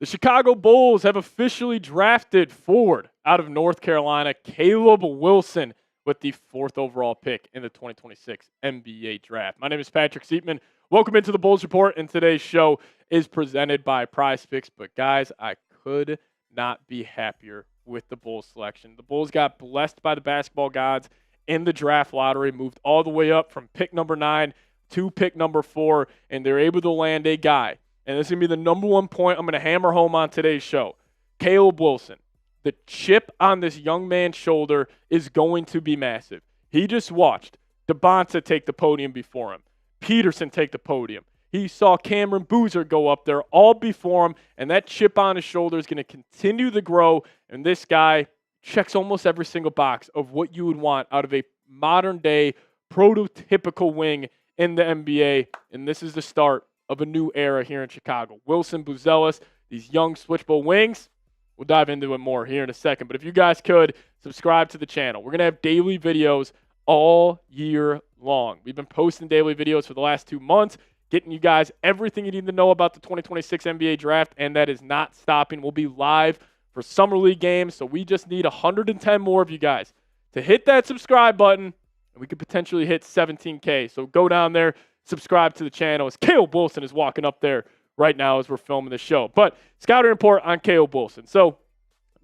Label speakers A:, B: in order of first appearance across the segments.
A: The Chicago Bulls have officially drafted forward out of North Carolina, Caleb Wilson, with the 4th overall pick in the 2026 NBA Draft. My name is Patrick Seatman. Welcome into the Bulls Report, and today's show is presented by PrizePicks. But guys, I could not be happier with the Bulls selection. The Bulls got blessed by the basketball gods in the draft lottery, moved all the way up from pick number 9 to pick number 4, and they're able to land a guy. And this is going to be the number one point I'm going to hammer home on today's show. Caleb Wilson. The chip on this young man's shoulder is going to be massive. He just watched DeBonta take the podium before him. Peterson take the podium. He saw Cameron Boozer go up there all before him, and that chip on his shoulder is going to continue to grow, and this guy checks almost every single box of what you would want out of a modern-day prototypical wing in the NBA, and this is the start of a new era here in Chicago. Wilson, Buzelis, these young switchable wings. We'll dive into it more here in a second. But if you guys could, subscribe to the channel. We're going to have daily videos all year long. We've been posting daily videos for the last 2 months, getting you guys everything you need to know about the 2026 NBA Draft, and that is not stopping. We'll be live for Summer League games, so we just need 110 more of you guys to hit that subscribe button, and we could potentially hit 17K. So go down there, subscribe to the channel, as Caleb Wilson is walking up there right now as we're filming this show. But scouting report on Caleb Wilson. So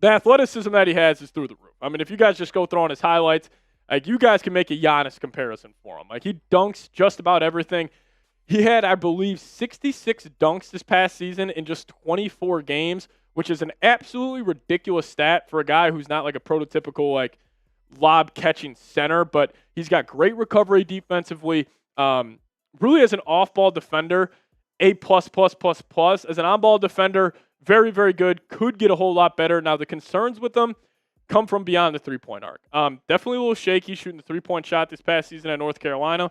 A: the athleticism that he has is through the roof. I mean, if you guys just go through on his highlights, like, you guys can make a Giannis comparison for him. Like, he dunks just about everything. He had, I believe, 66 dunks this past season in just 24 games, which is an absolutely ridiculous stat for a guy who's not like a prototypical like lob catching center, but he's got great recovery defensively. Really, as an off-ball defender, A++++. As an on-ball defender, very, very good. Could get a whole lot better. Now, the concerns with him come from beyond the three-point arc. Definitely a little shaky shooting the three-point shot this past season at North Carolina,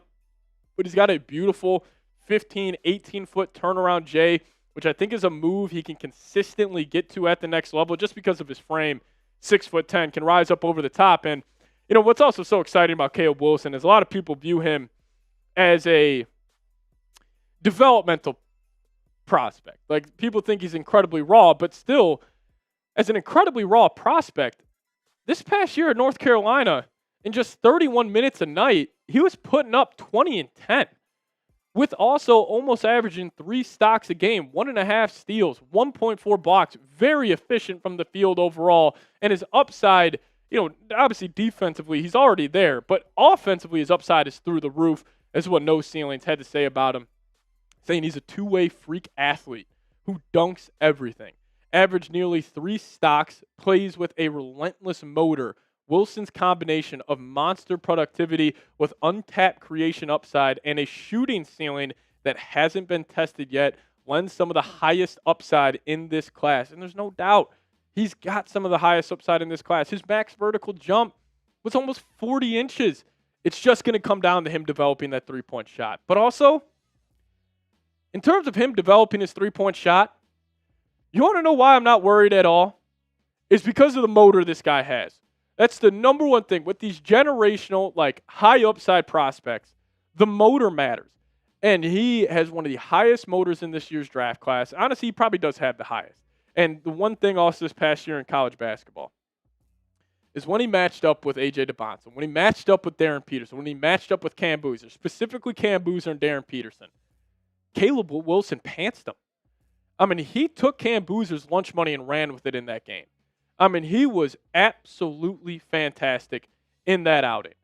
A: but he's got a beautiful 15, 18-foot turnaround J, which I think is a move he can consistently get to at the next level just because of his frame. 6'10", can rise up over the top. And, you know, what's also so exciting about Caleb Wilson is a lot of people view him as a developmental prospect. Like, people think he's incredibly raw, but still, as an incredibly raw prospect, this past year at North Carolina, in just 31 minutes a night, he was putting up 20 and 10, with also almost averaging 3 stocks a game, 1.5 steals, 1.4 blocks, very efficient from the field overall, and his upside, you know, obviously defensively, he's already there, but offensively, his upside is through the roof. This is what No Ceilings had to say about him, saying he's a two-way freak athlete who dunks everything. Averaged nearly 3 stocks, plays with a relentless motor. Wilson's combination of monster productivity with untapped creation upside and a shooting ceiling that hasn't been tested yet lends some of the highest upside in this class. And there's no doubt he's got some of the highest upside in this class. His max vertical jump was almost 40 inches. It's just going to come down to him developing that three-point shot. But also, in terms of him developing his three-point shot, you want to know why I'm not worried at all? It's because of the motor this guy has. That's the number one thing. With these generational, like, high upside prospects, the motor matters. And he has one of the highest motors in this year's draft class. Honestly, he probably does have the highest. And the one thing also this past year in college basketball is when he matched up with A.J. DeBonta, when he matched up with Darren Peterson, when he matched up with Cam Boozer, specifically Cam Boozer and Darren Peterson, Caleb Wilson pantsed him. I mean, he took Cam Boozer's lunch money and ran with it in that game. I mean, he was absolutely fantastic in that outing.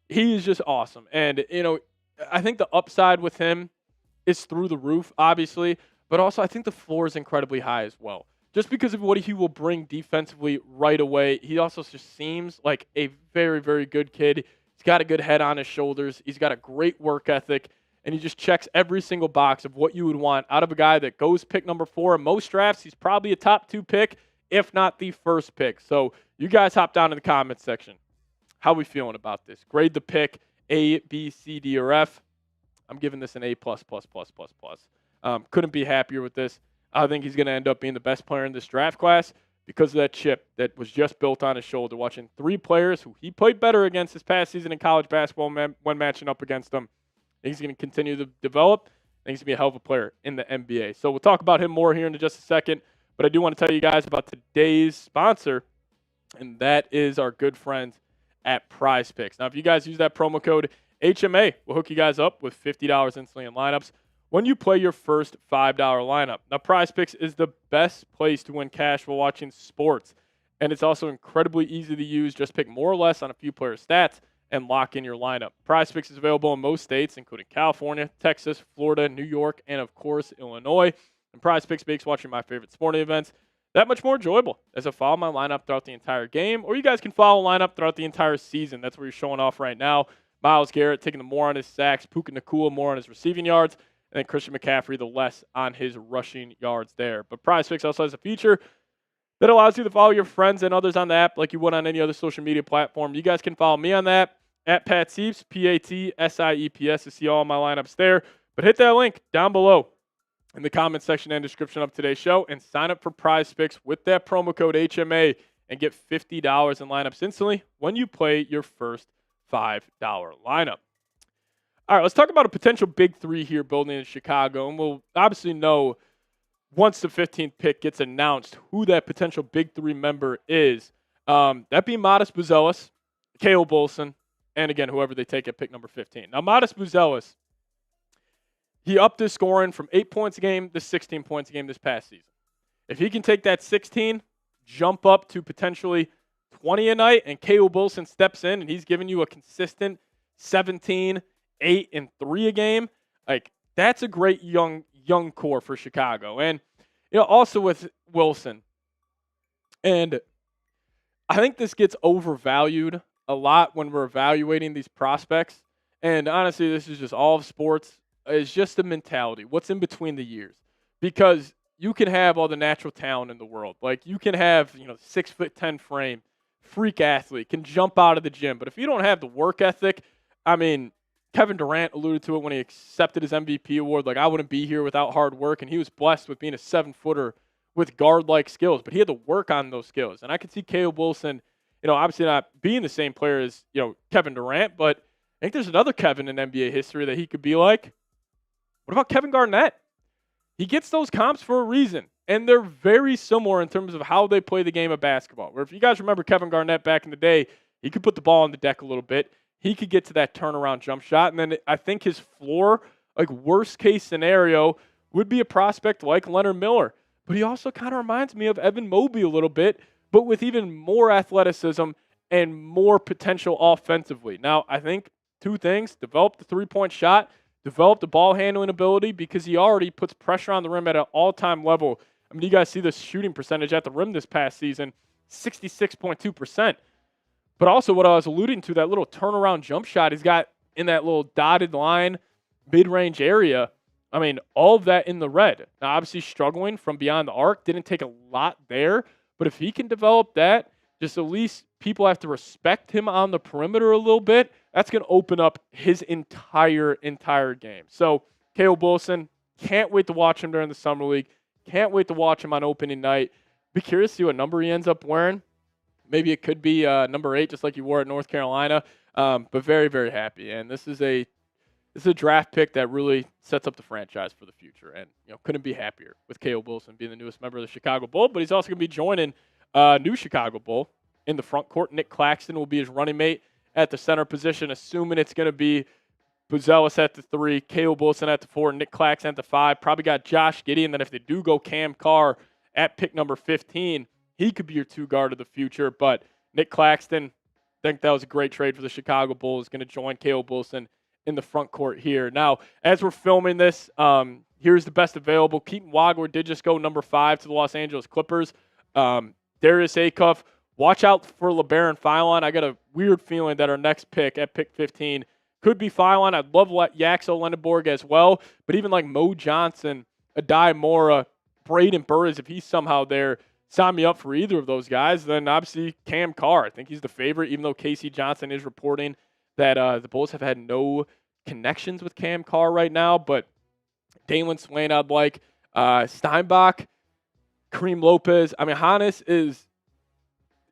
A: He is just awesome. And, you know, I think the upside with him is through the roof, obviously, but also I think the floor is incredibly high as well. Just because of what he will bring defensively right away, he also just seems like a very, very good kid. He's got a good head on his shoulders. He's got a great work ethic, and he just checks every single box of what you would want out of a guy that goes pick number 4. In most drafts, he's probably a top 2 pick, if not the first pick. So you guys hop down in the comments section. How are we feeling about this? Grade the pick A, B, C, D, or F. I'm giving this an A+++++. Couldn't be happier with this. I think he's going to end up being the best player in this draft class because of that chip that was just built on his shoulder. Watching 3 players who he played better against this past season in college basketball when matching up against them. I think he's going to continue to develop. I think he's going to be a hell of a player in the NBA. So we'll talk about him more here in just a second. But I do want to tell you guys about today's sponsor, and that is our good friends at PrizePicks. Now, if you guys use that promo code HMA, we'll hook you guys up with $50 instantly in lineups when you play your first $5 lineup. Now, PrizePicks is the best place to win cash while watching sports, and it's also incredibly easy to use. Just pick more or less on a few player stats and lock in your lineup. PrizePicks is available in most states, including California, Texas, Florida, New York, and, of course, Illinois. And PrizePicks makes watching my favorite sporting events that much more enjoyable, as I follow my lineup throughout the entire game, or you guys can follow lineup throughout the entire season. That's where you're showing off right now. Myles Garrett taking the more on his sacks, Puka Nacua more on his receiving yards, and then Christian McCaffrey the less on his rushing yards there. But PrizePicks also has a feature that allows you to follow your friends and others on the app like you would on any other social media platform. You guys can follow me on that at PatSieps, PATSIEPS, to see all my lineups there. But hit that link down below in the comment section and description of today's show and sign up for PrizePicks with that promo code HMA and get $50 in lineups instantly when you play your first $5 lineup. All right, let's talk about a potential big three here building in Chicago, and we'll obviously know once the 15th pick gets announced who that potential big three member is. That being Modest Buzelis, Caleb Wilson, and again, whoever they take at pick number 15. Now, Modest Buzelis, he upped his scoring from 8 points a game to 16 points a game this past season. If he can take that 16, jump up to potentially 20 a night, and Caleb Wilson steps in and he's giving you a consistent 17, 8, and 3 a game, like that's a great young core for Chicago. And also with Wilson, and I think this gets overvalued a lot when we're evaluating these prospects. And honestly, this is just all of sports. It's just the mentality. What's in between the years? Because you can have all the natural talent in the world. Like you can have, 6'10" frame, freak athlete, can jump out of the gym. But if you don't have the work ethic, I mean, Kevin Durant alluded to it when he accepted his MVP award. Like, I wouldn't be here without hard work. And he was blessed with being a 7-footer with guard-like skills. But he had to work on those skills. And I could see Caleb Wilson, obviously not being the same player as, Kevin Durant. But I think there's another Kevin in NBA history that he could be like. What about Kevin Garnett? He gets those comps for a reason. And they're very similar in terms of how they play the game of basketball. Where if you guys remember Kevin Garnett back in the day, he could put the ball on the deck a little bit. He could get to that turnaround jump shot. And then I think his floor, like worst case scenario, would be a prospect like Leonard Miller. But he also kind of reminds me of Evan Mobley a little bit, but with even more athleticism and more potential offensively. Now, I think two things: develop the three-point shot, develop the ball handling ability, because he already puts pressure on the rim at an all-time level. I mean, you guys see the shooting percentage at the rim this past season, 66.2%. But also what I was alluding to, that little turnaround jump shot he's got in that little dotted line mid-range area. I mean, all of that in the red. Now, obviously struggling from beyond the arc. Didn't take a lot there. But if he can develop that, just at least people have to respect him on the perimeter a little bit. That's going to open up his entire game. So, Caleb Wilson, can't wait to watch him during the Summer League. Can't wait to watch him on opening night. Be curious to see what number he ends up wearing. Maybe it could be number 8, just like he wore at North Carolina. But very, very happy. And this is a draft pick that really sets up the franchise for the future. And couldn't be happier with Caleb Wilson being the newest member of the Chicago Bull. But he's also going to be joining new Chicago Bull in the front court. Nick Claxton will be his running mate at the center position, assuming it's going to be Buzelis at the 3, Caleb Wilson at the 4, Nick Claxton at the 5. Probably got Josh Giddey. And then if they do go Cam Carr at pick number 15, he could be your 2 guard of the future. But Nick Claxton, I think that was a great trade for the Chicago Bulls. Going to join Caleb Wilson in the front court here. Now, as we're filming this, here's the best available. Keaton Wagler did just go number 5 to the Los Angeles Clippers. Darius Acuff, watch out for LeBaron Philon. I got a weird feeling that our next pick at pick 15 could be Philon. I'd love Yaxo Lenneborg as well. But even like Mo Johnson, Adai Mora, Braden Burris, if he's somehow there, sign me up for either of those guys. Then obviously Cam Carr. I think he's the favorite, even though Casey Johnson is reporting that the Bulls have had no connections with Cam Carr right now. But Dalen Swain I'd like. Steinbach, Kareem Lopez. I mean, Hannes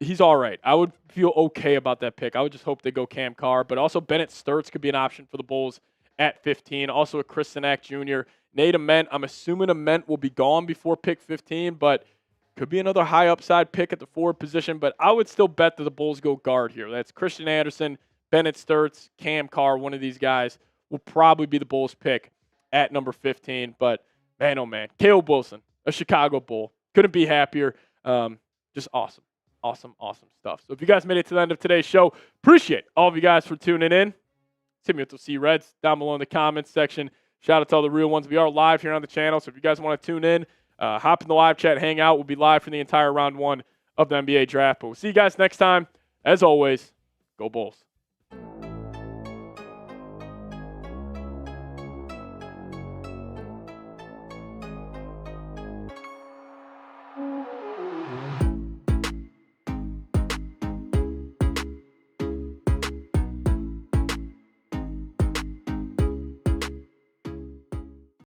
A: he's all right. I would feel okay about that pick. I would just hope they go Cam Carr. But also Bennett Sturts could be an option for the Bulls at 15. Also a Chris Sinak Jr. Nate Ament. I'm assuming Ament will be gone before pick 15, but Could be another high upside pick at the forward position, but I would still bet that the Bulls go guard here. That's Christian Anderson, Bennett Sturts, Cam Carr. One of these guys will probably be the Bulls pick at number 15. But man, oh man, Caleb Wilson, a Chicago Bull. Couldn't be happier. Just awesome. Awesome stuff. So if you guys made it to the end of today's show, appreciate all of you guys for tuning in. Hit me with the C Reds down below in the comments section. Shout out to all the real ones. We are live here on the channel, so if you guys want to tune in, hop in the live chat, hang out. We'll be live for the entire round 1 of the NBA draft. But we'll see you guys next time. As always, go Bulls.